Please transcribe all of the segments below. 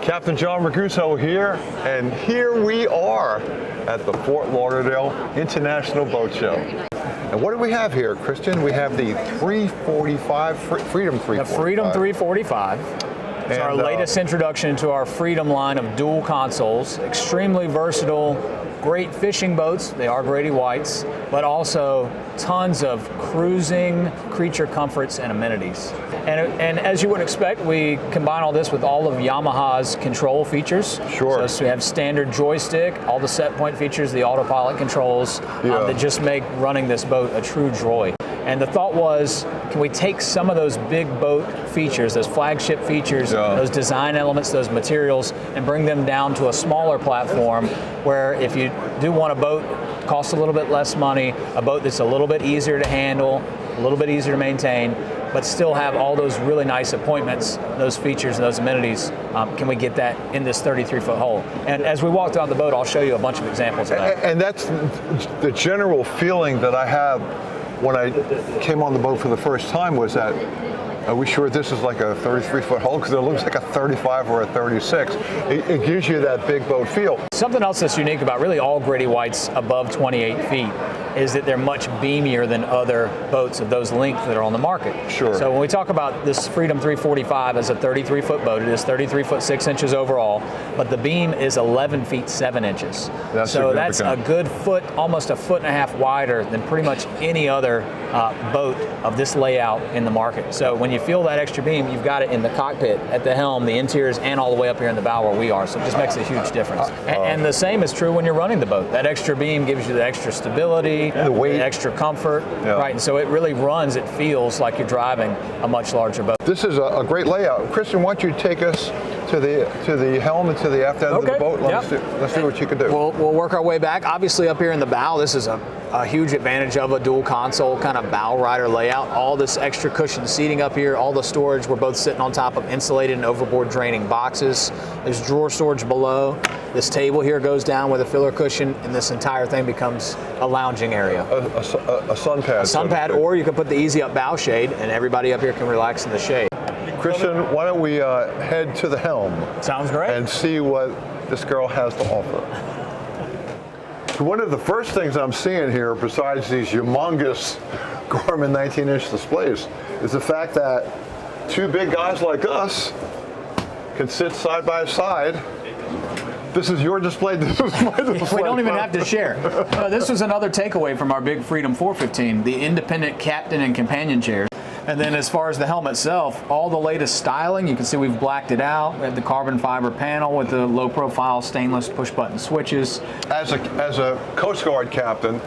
Captain John Raguso here, and here we are at the Fort Lauderdale International Boat Show. And what do we have here, Christian? We have the 345, Freedom 345. The Freedom 345. It's our latest introduction to our Freedom line of dual consoles. Extremely versatile, great fishing boats. They are Grady-Whites, but also tons of cruising, creature comforts, and amenities. And as you would expect, we combine all this with all of Yamaha's control features. Sure. So we have standard joystick, all the set point features, the autopilot controls that just make running this boat a true joy. And the thought was, can we take some of those big boat features, those flagship features, those design elements, those materials, and bring them down to a smaller platform where if you do want a boat that costs a little bit less money, a boat that's a little bit easier to handle, a little bit easier to maintain, but still have all those really nice appointments, those features and those amenities, can we get that in this 33-foot hull? And as we walk down the boat, I'll show you a bunch of examples of that. And that's the general feeling that I have when I came on the boat for the first time was that, are we sure this is like a 33-foot hull? Because it looks like a 35 or a 36. It gives you that big boat feel. Something else that's unique about really all Grady-Whites above 28 feet is that they're much beamier than other boats of those length that are on the market. Sure. So when we talk about this Freedom 345 as a 33-foot boat, it is 33 foot 6 inches overall, but the beam is 11 feet 7 inches. So that's a good foot, almost a foot and a half wider than pretty much any other boat of this layout in the market. So when you feel that extra beam, you've got it in the cockpit, at the helm, the interiors, and all the way up here in the bow where we are. So it just makes a huge difference. And the same is true when you're running the boat. That extra beam gives you the extra stability, the weight, the extra comfort, right? And so it really runs, it feels like you're driving a much larger boat. This is a great layout. Christian, why don't you take us to the helm and to the aft end of the boat? Let's see what you can do. We'll work our way back. Obviously up here in the bow, this is a huge advantage of a dual console kind of bow rider layout. All this extra cushion seating up here, all the storage, we're both sitting on top of insulated and overboard draining boxes. There's drawer storage below. This table here goes down with a filler cushion, and this entire thing becomes a lounging area. A sun pad. A sun pad, or you can put the easy up bow shade, and everybody up here can relax in the shade. Christian, why don't we head to the helm? Sounds great. And see what this girl has to offer. So one of the first things I'm seeing here, besides these humongous Garmin 19-inch displays, is the fact that two big guys like us can sit side by side. This is your display, this is my display. We don't even have to share. This was another takeaway from our big Freedom 415, the independent captain and companion chairs. And then as far as the helm itself, all the latest styling, you can see we've blacked it out. We have the carbon fiber panel with the low profile stainless push button switches. As a Coast Guard captain,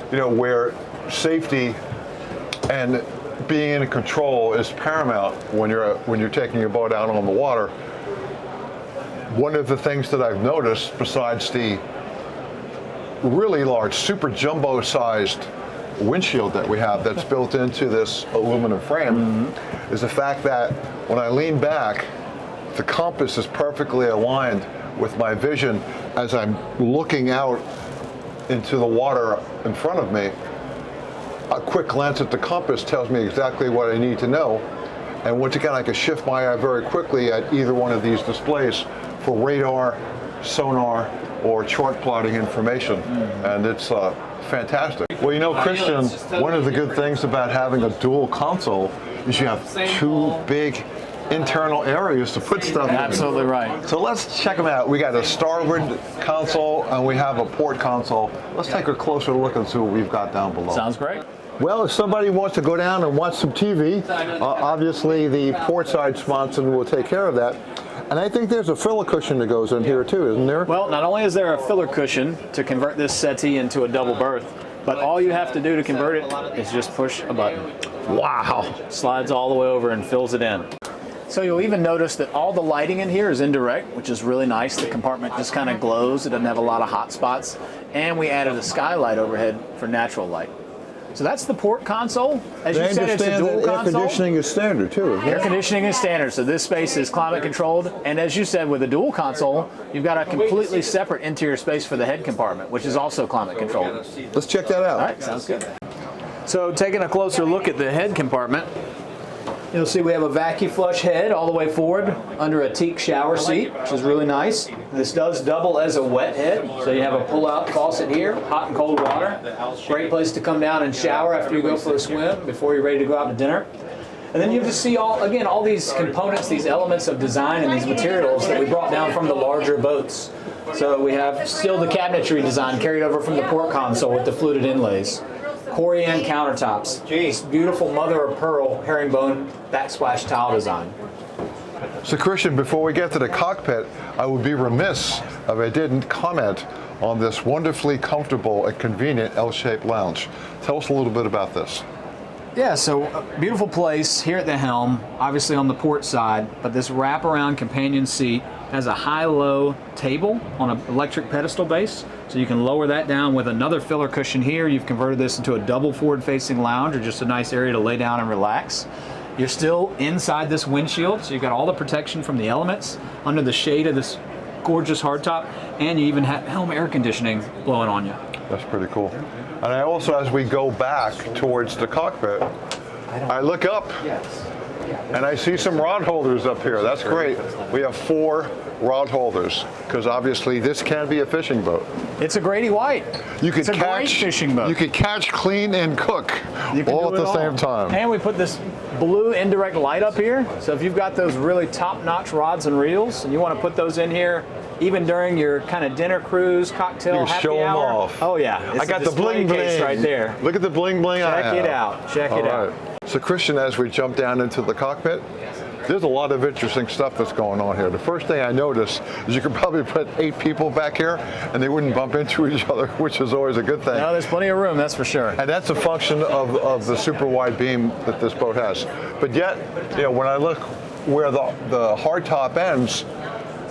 you know, where safety and being in control is paramount when you're taking your boat out on the water. One of the things that I've noticed, besides the really large, super jumbo-sized windshield that we have that's built into this aluminum frame, is the fact that when I lean back, the compass is perfectly aligned with my vision as I'm looking out into the water in front of me. A quick glance at the compass tells me exactly what I need to know. And once again, I can shift my eye very quickly at either one of these displays for radar, sonar, or chart plotting information. And it's fantastic. Well, you know, Christian, one of the good things about having a dual console is you have two big internal areas to put stuff in. Absolutely right. So let's check them out. We got a starboard console and we have a port console. Let's take a closer look and see what we've got down below. Sounds great. Well, if somebody wants to go down and watch some TV, obviously the port side sponson will take care of that. And I think there's a filler cushion that goes in here too, isn't there? Well, not only is there a filler cushion to convert this settee into a double berth, but all you have to do to convert it is just push a button. Wow. Slides all the way over and fills it in. So you'll even notice that all the lighting in here is indirect, which is really nice. The compartment just kind of glows. It doesn't have a lot of hot spots. And we added a skylight overhead for natural light. So that's the port console. As you said, it's a dual console. Air conditioning is standard too, isn't it? Air conditioning is standard, so this space is climate controlled. And as you said, with a dual console, you've got a completely separate interior space for the head compartment, which is also climate controlled. Let's check that out. All right, sounds good. So taking a closer look at the head compartment, You'll see we have a vacuum flush head all the way forward under a teak shower seat, which is really nice. This does double as a wet head, so you have a pull-out faucet here, hot and cold water. Great place to come down and shower after you go for a swim, before you're ready to go out to dinner. And then you just see all these components, these elements of design and these materials that we brought down from the larger boats. So we have still the cabinetry design carried over from the port console with the fluted inlays. Corian countertops. This beautiful mother of pearl herringbone backsplash tile design. So Christian, before we get to the cockpit, I would be remiss if I didn't comment on this wonderfully comfortable and convenient L-shaped lounge. Tell us a little bit about this. Yeah, so a beautiful place here at the helm, obviously on the port side, but this wraparound companion seat has a high-low table on an electric pedestal base, so you can lower that down with another filler cushion here. You've converted this into a double forward-facing lounge, or just a nice area to lay down and relax. You're still inside this windshield, so you've got all the protection from the elements under the shade of this gorgeous hardtop, and you even have helm air conditioning blowing on you. That's pretty cool. And I also, as we go back towards the cockpit, I look up and I see some rod holders up here. That's great. We have 4 rod holders, because obviously this can be a fishing boat. It's a Grady-White. It's a great fishing boat. You could catch, clean, and cook all at the same time. And we put this blue indirect light up here, so if you've got those really top-notch rods and reels and you want to put those in here even during your kind of dinner cruise, cocktail, happy show them hour. off. Oh yeah, I got the bling bling right there. Look at the bling bling. Check it out. Check it out. So Christian, as we jump down into the cockpit, there's a lot of interesting stuff that's going on here. The first thing I noticed is you could probably put 8 people back here and they wouldn't bump into each other, which is always a good thing. No, there's plenty of room, that's for sure. And that's a function of the super wide beam that this boat has. But yet, you know, when I look where the hardtop ends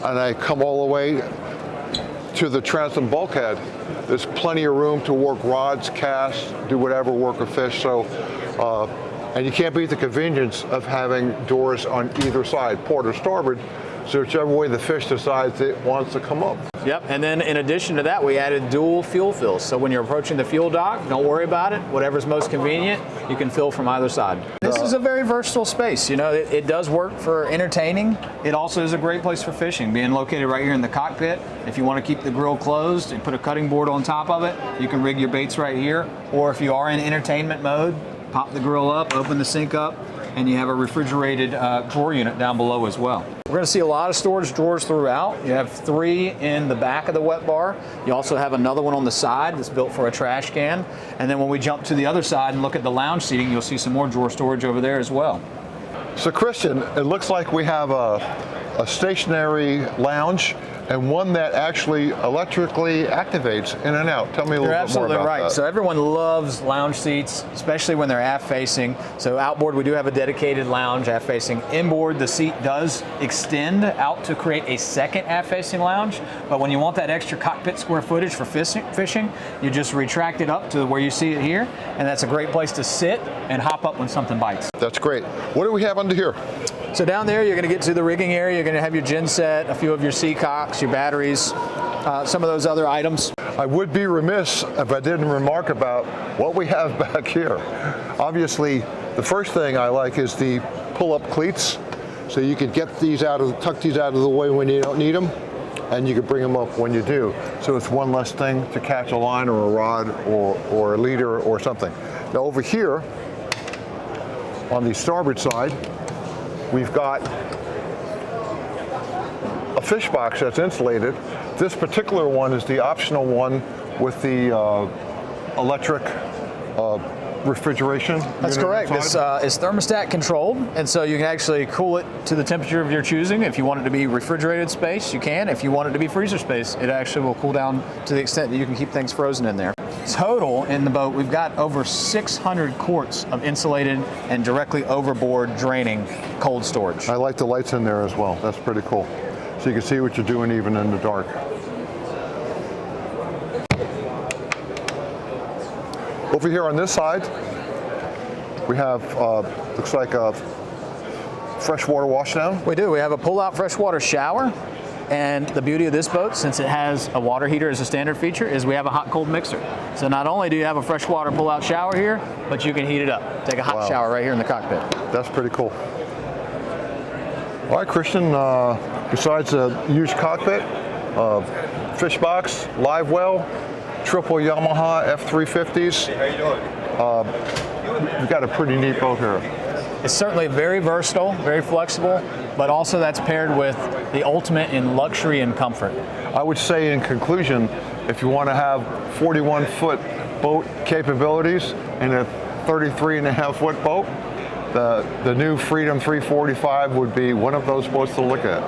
and I come all the way to the transom bulkhead, there's plenty of room to work rods, casts, do whatever, work a fish. So, and you can't beat the convenience of having doors on either side, port or starboard, so whichever way the fish decides it wants to come up. Yep, and then in addition to that, we added dual fuel fills. So when you're approaching the fuel dock, don't worry about it. Whatever's most convenient, you can fill from either side. This is a very versatile space. You know, it does work for entertaining. It also is a great place for fishing, being located right here in the cockpit. If you want to keep the grill closed and put a cutting board on top of it, you can rig your baits right here. Or if you are in entertainment mode, pop the grill up, open the sink up, and you have a refrigerated drawer unit down below as well. We're going to see a lot of storage drawers throughout. You have 3 in the back of the wet bar. You also have another one on the side that's built for a trash can. And then when we jump to the other side and look at the lounge seating, you'll see some more drawer storage over there as well. So Christian, it looks like we have a stationary lounge and one that actually electrically activates in and out. Tell me a little bit more about that. You're absolutely right. So everyone loves lounge seats, especially when they're aft facing. So outboard, we do have a dedicated lounge aft facing. Inboard, the seat does extend out to create a second aft facing lounge. But when you want that extra cockpit square footage for fishing, you just retract it up to where you see it here. And that's a great place to sit and hop up when something bites. That's great. What do we have under here? So down there, you're going to get to the rigging area. You're going to have your gin set, a few of your seacocks, your batteries, some of those other items. I would be remiss if I didn't remark about what we have back here. Obviously, the first thing I like is the pull-up cleats. So you could get these tuck these out of the way when you don't need them, and you can bring them up when you do. So it's one less thing to catch a line or a rod or a leader or something. Now over here, on the starboard side, we've got a fish box that's insulated. This particular one is the optional one with the electric refrigeration. That's correct. It's thermostat controlled, and so you can actually cool it to the temperature of your choosing. If you want it to be refrigerated space, you can. If you want it to be freezer space, it actually will cool down to the extent that you can keep things frozen in there. Total in the boat, we've got over 600 quarts of insulated and directly overboard draining cold storage. I like the lights in there as well. That's pretty cool. So you can see what you're doing even in the dark. Over here on this side, we have, looks like a freshwater washdown. We do. We have a pull-out freshwater shower. And the beauty of this boat, since it has a water heater as a standard feature, is we have a hot-cold mixer. So not only do you have a freshwater pull-out shower here, but you can heat it up. Take a hot shower right here in the cockpit. That's pretty cool. All right, Christian, besides a huge cockpit, fish box, live well, triple Yamaha F350s. Hey, how you doing? We've got a pretty neat boat here. It's certainly very versatile, very flexible, but also that's paired with the ultimate in luxury and comfort. I would say in conclusion, if you want to have 41-foot boat capabilities in a 33.5-foot boat, the new Freedom 345 would be one of those boats to look at.